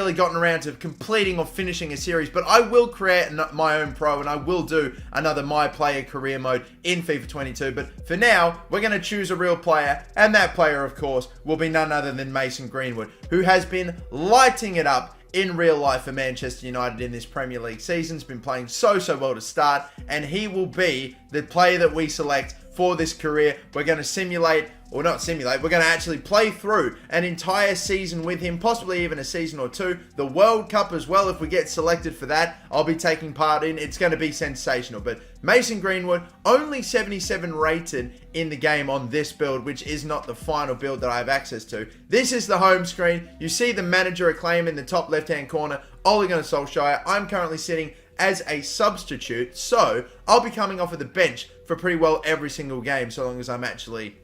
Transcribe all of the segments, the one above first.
really gotten around to completing or finishing a series, but I will create my own pro and I will do another My Player career mode in FIFA 22. But for now, we're going to choose a real player, and that player, of course, will be none other than Mason Greenwood, who has been lighting it up in real life for Manchester United in this Premier League season. He's been playing so well to start, and he will be the player that we select for this career. We're going to simulate, or not simulate, we're going to actually play through an entire season with him, possibly even a season or two. The World Cup as well, if we get selected for that, I'll be taking part in. It's going to be sensational. But Mason Greenwood, only 77 rated in the game on this build, which is not the final build that I have access to. This is the home screen. You see the manager acclaim in the top left-hand corner, Ole Gunnar Solskjaer. I'm currently sitting as a substitute, so I'll be coming off of the bench for pretty well every single game, so long as I'm actually,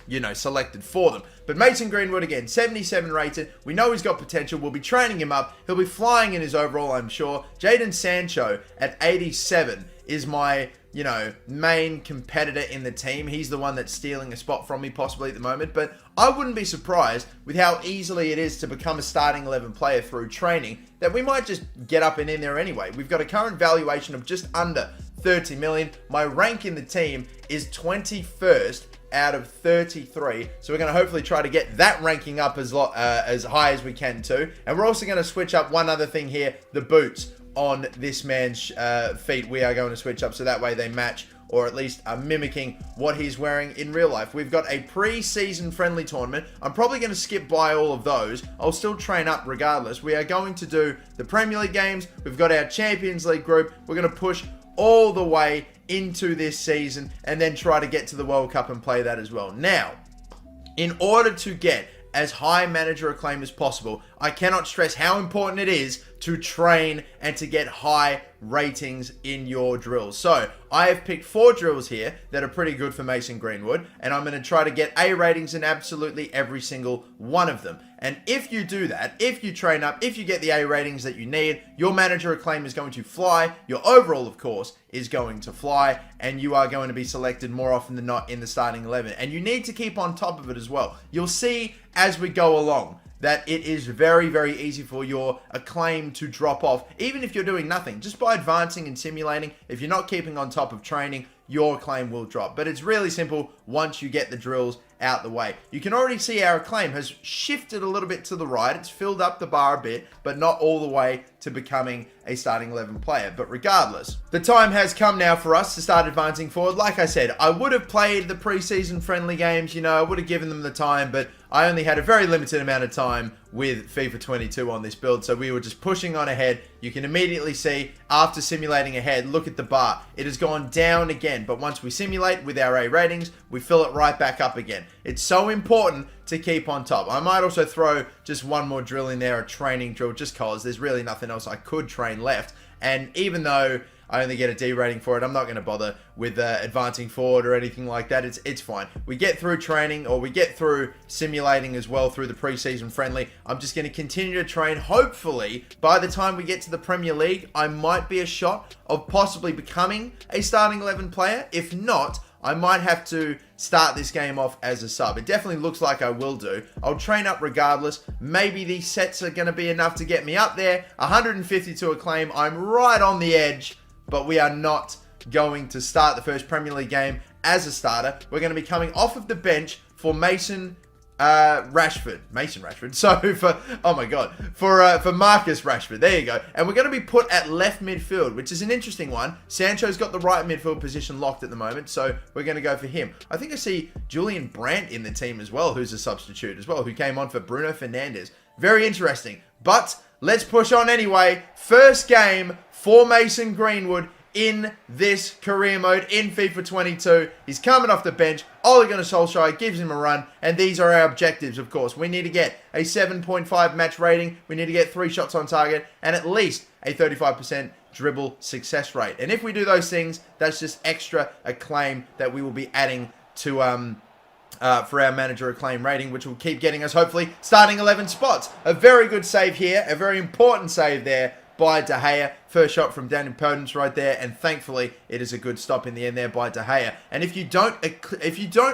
you know, selected for them. But Mason Greenwood, again, 77 rated. We know he's got potential. We'll be training him up. He'll be flying in his overall, I'm sure. Jadon Sancho at 87 is my, you know, main competitor in the team. He's the one that's stealing a spot from me possibly at the moment. But I wouldn't be surprised with how easily it is to become a starting 11 player through training that we might just get up and in there anyway. We've got a current valuation of just under 30 million. My rank in the team is 21st out of 33. So we're going to hopefully try to get that ranking up as high as we can too. And we're also going to switch up one other thing here, the boots on this man's feet. We are going to switch up so that way they match, or at least are mimicking what he's wearing in real life. We've got a pre-season friendly tournament. I'm probably going to skip by all of those. I'll still train up regardless. We are going to do the Premier League games. We've got our Champions League group. We're going to push all the way into this season and then try to get to the World Cup and play that as well. Now, in order to get as high manager acclaim as possible, I cannot stress how important it is to train and to get high ratings in your drills. So I have picked 4 drills here that are pretty good for Mason Greenwood, and I'm going to try to get A ratings in absolutely every single one of them. And if you do that, if you train up, if you get the A ratings that you need, your manager acclaim is going to fly. Your overall, of course, is going to fly, and you are going to be selected more often than not in the starting 11. And you need to keep on top of it as well. You'll see as we go along that it is very easy for your acclaim to drop off, even if you're doing nothing. Just by advancing and simulating, if you're not keeping on top of training, your acclaim will drop. But it's really simple once you get the drills out the way. You can already see our acclaim has shifted a little bit to the right. It's filled up the bar a bit, but not all the way to becoming a starting 11 player. But regardless, the time has come now for us to start advancing forward. Like I said, I would have played the preseason friendly games, you know, I would have given them the time, but I only had a very limited amount of time with FIFA 22 on this build, so we were just pushing on ahead. You can immediately see, after simulating ahead, look at the bar. It has gone down again, but once we simulate with our A ratings, we fill it right back up again. It's so important to keep on top. I might also throw just one more drill in there, a training drill, just because there's really nothing else I could train left. And even though I only get a D rating for it, I'm not going to bother with advancing forward or anything like that. It's fine. We get through training, or we get through simulating as well through the preseason friendly. I'm just going to continue to train. Hopefully, by the time we get to the Premier League, I might be a shot of possibly becoming a starting 11 player. If not, I might have to start this game off as a sub. It definitely looks like I will do. I'll train up regardless. Maybe these sets are going to be enough to get me up there. 152 acclaim. I'm right on the edge, but we are not going to start the first Premier League game as a starter. We're going to be coming off of the bench for Mason Rashford. So for Marcus Rashford. There you go. And we're going to be put at left midfield, which is an interesting one. Sancho's got the right midfield position locked at the moment, so we're going to go for him. I think I see Julian Brandt in the team as well, who's a substitute as well, who came on for Bruno Fernandes. Very interesting. But let's push on anyway. First game for Mason Greenwood in this career mode in FIFA 22. He's coming off the bench. Ole Gunnar Solskjaer gives him a run, and these are our objectives, of course. We need to get a 7.5 match rating. We need to get 3 shots on target and at least a 35% dribble success rate. And if we do those things, that's just extra acclaim that we will be adding to for our manager acclaim rating, which will keep getting us, hopefully, starting 11 spots. A very good save here, a very important save there by De Gea. First shot from Daniel Podence right there, and thankfully it is a good stop in the end there by De Gea. And if you don't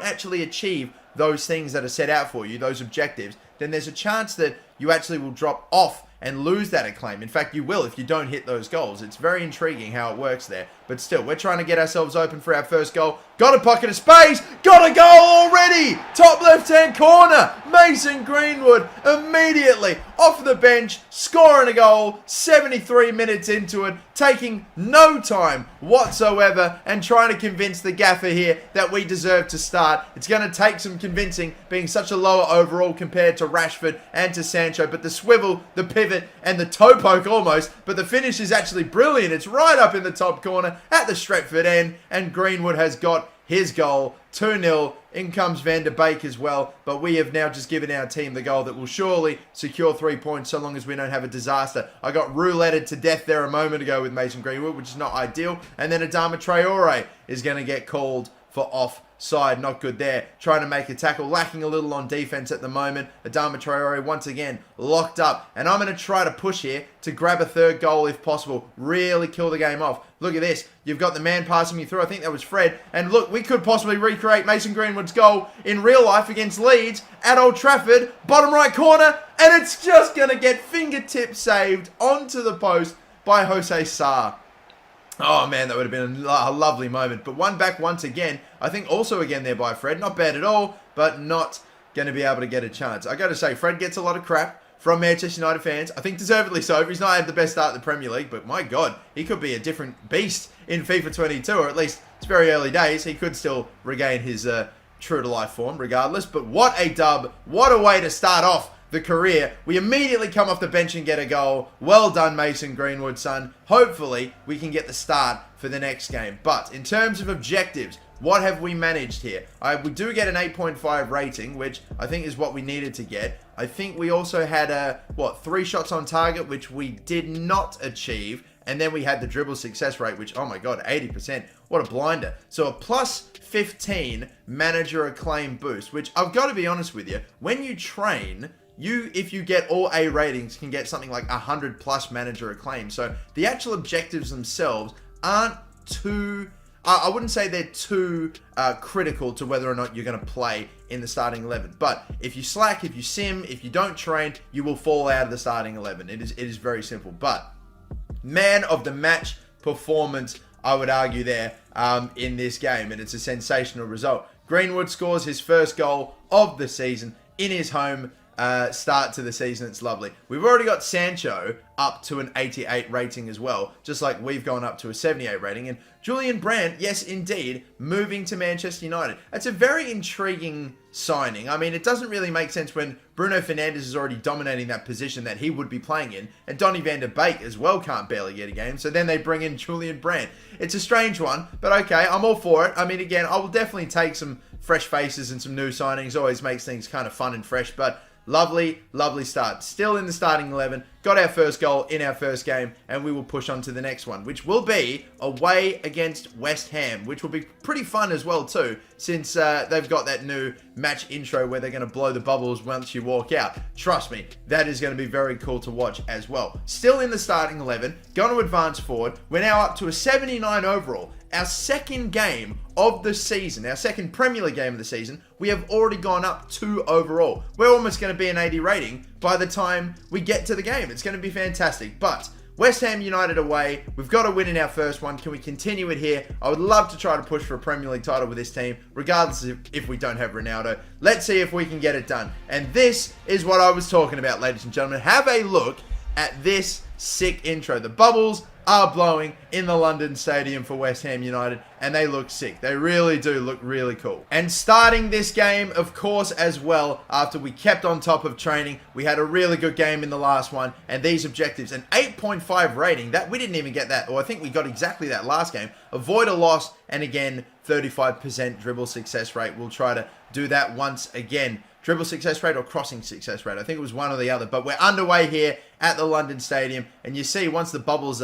actually achieve those things that are set out for you, those objectives, then there's a chance that you actually will drop off and lose that acclaim. In fact, you will if you don't hit those goals. It's very intriguing how it works there. But still, we're trying to get ourselves open for our first goal. Got a pocket of space. Got a goal already. Top left-hand corner. Mason Greenwood immediately off the bench, scoring a goal, 73 minutes into it, taking no time whatsoever and trying to convince the gaffer here that we deserve to start. It's going to take some convincing, being such a lower overall compared to Rashford and to Sancho, but the swivel, the pivot, and the toe poke almost, but the finish is actually brilliant. It's right up in the top corner at the Stretford end, and Greenwood has got his goal. 2-0. In comes Van der Beek as well. But we have now just given our team the goal that will surely secure 3 points so long as we don't have a disaster. I got rouletted to death there a moment ago with Mason Greenwood, which is not ideal. And then Adama Traore is going to get called for offside. Not good there. Trying to make a tackle. Lacking a little on defense at the moment. Adama Traore once again locked up. And I'm going to try to push here to grab a third goal if possible. Really kill the game off. Look at this. You've got the man passing you through. I think that was Fred. And look, we could possibly recreate Mason Greenwood's goal in real life against Leeds at Old Trafford. Bottom right corner. And it's just going to get fingertip saved onto the post by Jose Sarr. Oh, man, that would have been a lovely moment. But one back once again. I think also again there by Fred. Not bad at all, but not going to be able to get a chance. I got to say, Fred gets a lot of crap from Manchester United fans. I think deservedly so. He's not had the best start in the Premier League, but my God, he could be a different beast in FIFA 22, or at least it's very early days. He could still regain his true-to-life form regardless. But what a dub. What a way to start off the career. We immediately come off the bench and get a goal. Well done, Mason Greenwood, son. Hopefully, we can get the start for the next game. But in terms of objectives, what have we managed here? We do get an 8.5 rating, which I think is what we needed to get. I think we also had, 3 shots on target, which we did not achieve. And then we had the dribble success rate, which, oh my God, 80%. What a blinder. So a plus 15 manager acclaim boost, which I've got to be honest with you, when you train, if you get all A ratings, can get something like 100 plus manager acclaim. So the actual objectives themselves aren't too, I wouldn't say they're too critical to whether or not you're going to play in the starting 11. But if you slack, if you sim, if you don't train, you will fall out of the starting 11. It is very simple. But man of the match performance, I would argue there in this game. And it's a sensational result. Greenwood scores his first goal of the season in his home start to the season. It's lovely. We've already got Sancho up to an 88 rating as well, just like we've gone up to a 78 rating. And Julian Brandt, yes, indeed, moving to Manchester United. It's a very intriguing signing. I mean, it doesn't really make sense when Bruno Fernandes is already dominating that position that he would be playing in, and Donny van der Beek as well can't barely get a game, so then they bring in Julian Brandt. It's a strange one, but okay, I'm all for it. I mean, again, I will definitely take some fresh faces and some new signings. Always makes things kind of fun and fresh, but lovely, lovely start. Still in the starting 11. Got our first goal in our first game, and we will push on to the next one, which will be away against West Ham, which will be pretty fun as well too, since they've got that new match intro where they're going to blow the bubbles once you walk out. Trust me, that is going to be very cool to watch as well. Still in the starting 11, going to advance forward. We're now up to a 79 overall. Our second game of the season, our second Premier League game of the season, we have already gone up 2 overall. We're almost going to be an 80 rating by the time we get to the game. It's going to be fantastic. But West Ham United away. We've got to win in our first one. Can we continue it here? I would love to try to push for a Premier League title with this team, regardless if we don't have Ronaldo. Let's see if we can get it done. And this is what I was talking about, ladies and gentlemen. Have a look at this sick intro. The bubbles are blowing in the London Stadium for West Ham United, and they look sick. They really do look really cool. And starting this game, of course, as well, after we kept on top of training, we had a really good game in the last one, and these objectives, an 8.5 rating, that we didn't even get that, or I think we got exactly that last game. Avoid a loss, and again, 35% dribble success rate. We'll try to do that once again. Dribble success rate or crossing success rate. I think it was one or the other, but we're underway here at the London Stadium, and you see once the bubbles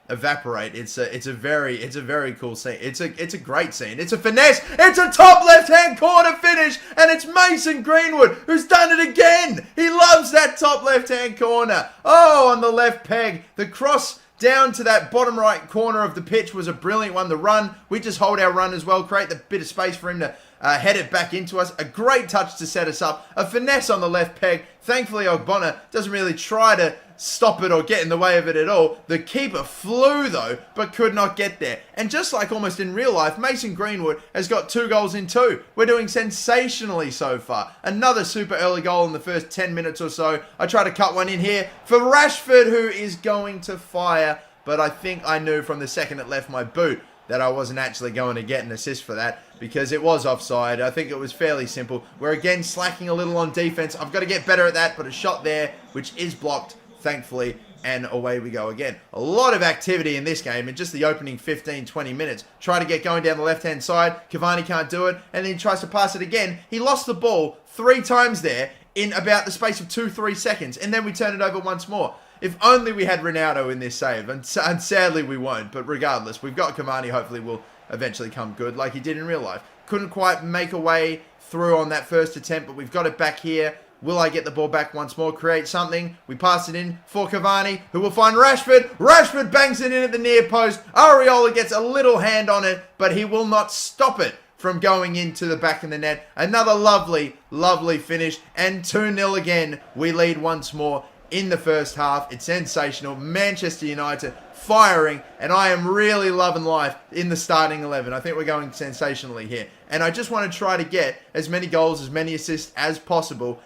evaporate, it's a very cool scene. It's a great scene. It's a finesse. It's a top left-hand corner finish, and it's Mason Greenwood who's done it again. He loves that top left-hand corner. Oh, on the left peg, the cross down to that bottom right corner of the pitch was a brilliant one. The run, we just hold our run as well, create the bit of space for him to head it back into us. A great touch to set us up. A finesse on the left peg. Thankfully, Ogbonna doesn't really try to stop it or get in the way of it at all. The keeper flew though, but could not get there. And just like almost in real life, Mason Greenwood has got 2 goals in 2. We're doing sensationally so far. Another super early goal in the first 10 minutes or so. I try to cut one in here for Rashford, who is going to fire, but I think I knew from the second it left my boot that I wasn't actually going to get an assist for that because it was offside. I think it was fairly simple. We're again slacking a little on defense. I've got to get better at that, but a shot there, which is blocked, thankfully, and away we go again. A lot of activity in this game in just the opening 15, 20 minutes. Try to get going down the left-hand side. Cavani can't do it, and then he tries to pass it again. He lost the ball 3 times there in about the space of 2-3 seconds, and then we turn it over once more. If only we had Ronaldo in this save, and sadly we won't, but regardless, we've got Cavani, hopefully will eventually come good like he did in real life. Couldn't quite make a way through on that first attempt, but we've got it back here. Will I get the ball back once more, create something? We pass it in for Cavani, who will find Rashford. Rashford bangs it in at the near post. Areola gets a little hand on it, but he will not stop it from going into the back of the net. Another lovely, lovely finish, and 2-0 again. We lead once more in the first half. It's sensational. Manchester United firing, and I am really loving life in the starting 11. I think we're going sensationally here, and I just want to try to get as many goals, as many assists as possible.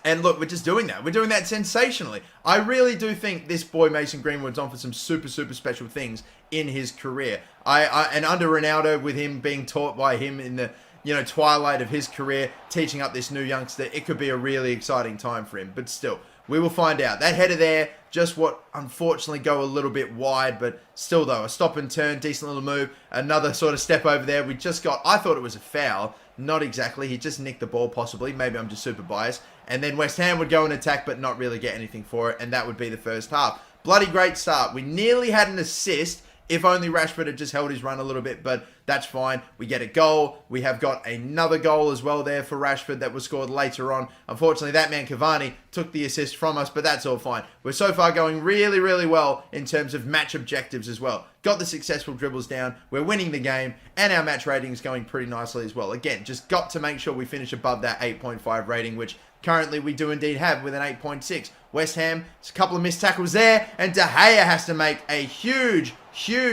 And look, we're just doing that. We're doing that sensationally. I really do think this boy Mason Greenwood's on for some super, super special things in his career. And under Ronaldo, with him being taught by him in the twilight of his career, teaching up this new youngster, it could be a really exciting time for him. But still, we will find out. That header there, just what unfortunately go a little bit wide, but still though, a stop and turn, decent little move. Another sort of step over there. We just got, I thought it was a foul. Not exactly. He just nicked the ball possibly. Maybe I'm just super biased. And then West Ham would go and attack, but not really get anything for it. And that would be the first half. Bloody great start. We nearly had an assist. If only Rashford had just held his run a little bit, but that's fine. We get a goal. We have got another goal as well there for Rashford that was scored later on. Unfortunately, that man Cavani took the assist from us, but that's all fine. We're so far going really, really well in terms of match objectives as well. Got the successful dribbles down. We're winning the game, and our match rating is going pretty nicely as well. Again, just got to make sure we finish above that 8.5 rating, which currently we do indeed have with an 8.6. West Ham, it's a couple of missed tackles there, and De Gea has to make a huge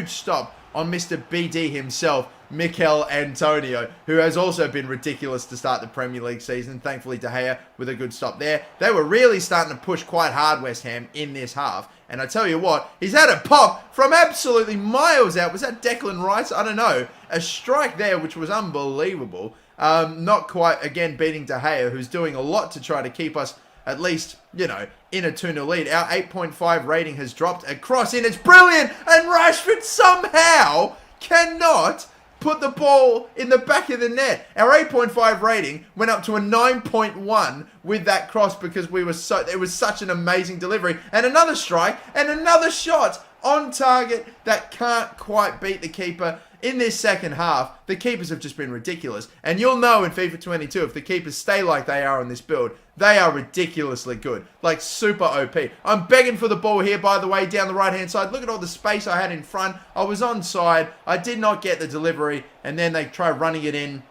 stop on Mr. BD himself, Mikel Antonio, who has also been ridiculous to start the Premier League season. Thankfully, De Gea with a good stop there. They were really starting to push quite hard, West Ham, in this half. And I tell you what, he's had a pop from absolutely miles out. Was that Declan Rice? I don't know. A strike there, which was unbelievable. Not quite, again, beating De Gea, who's doing a lot to try to keep us at least, in a 2-0 lead. Our 8.5 rating has dropped. A cross in, it's brilliant! And Rashford somehow cannot put the ball in the back of the net. Our 8.5 rating went up to a 9.1 with that cross because it was such an amazing delivery. And another strike, and another shot on target that can't quite beat the keeper. In this second half, the keepers have just been ridiculous. And you'll know in FIFA 22, if the keepers stay like they are on this build, they are ridiculously good. Like, super OP. I'm begging for the ball here, by the way, down the right-hand side. Look at all the space I had in front. I was onside. I did not get the delivery. And then they try running it in,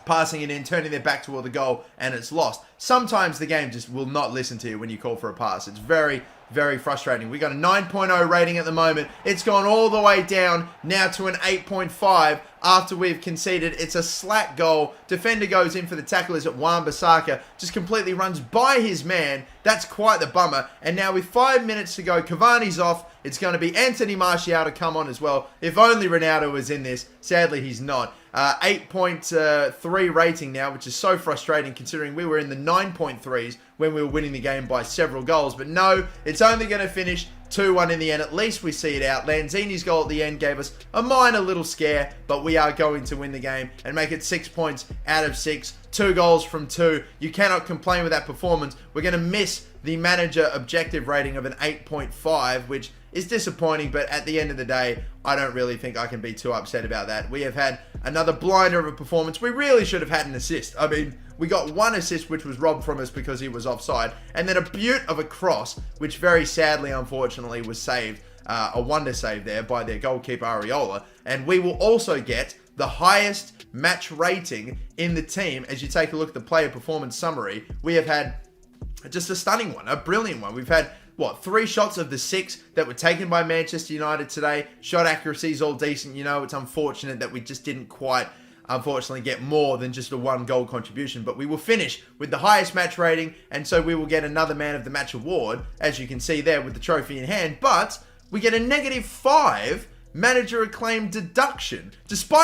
passing it in, turning their back toward the goal, and it's lost. Sometimes the game just will not listen to you when you call for a pass. It's very, very frustrating. We got a 9.0 rating at the moment. It's gone all the way down now to an 8.5 after we've conceded. It's a slack goal. Defender goes in for the tackle. Is it Wan-Bissaka? Just completely runs by his man. That's quite the bummer. And now with 5 minutes to go, Cavani's off. It's going to be Anthony Martial to come on as well. If only Ronaldo was in this. Sadly, he's not. 8.3 rating now, which is so frustrating considering we were in the 9.3s when we were winning the game by several goals. But no, it's only going to finish 2-1 in the end. At least we see it out. Lanzini's goal at the end gave us a minor little scare, but we are going to win the game and make it 6 points out of 6. 2 goals from 2. You cannot complain with that performance. We're going to miss the manager objective rating of an 8.5, which is disappointing, but at the end of the day, I don't really think I can be too upset about that. We have had another blinder of a performance. We really should have had an assist. I mean, we got one assist, which was robbed from us because he was offside, and then a beaut of a cross, which very sadly, unfortunately, was saved. A wonder save there by their goalkeeper, Areola. And we will also get the highest match rating in the team. As you take a look at the player performance summary, we have had just a stunning one, a brilliant one. We've had what, 3 shots of the 6 that were taken by Manchester United today. Shot accuracy is all decent. You know, it's unfortunate that we just didn't quite, unfortunately, get more than just a 1 goal contribution. But we will finish with the highest match rating, and so we will get another Man of the Match award, as you can see there with the trophy in hand. But we get a -5 manager acclaimed deduction, despite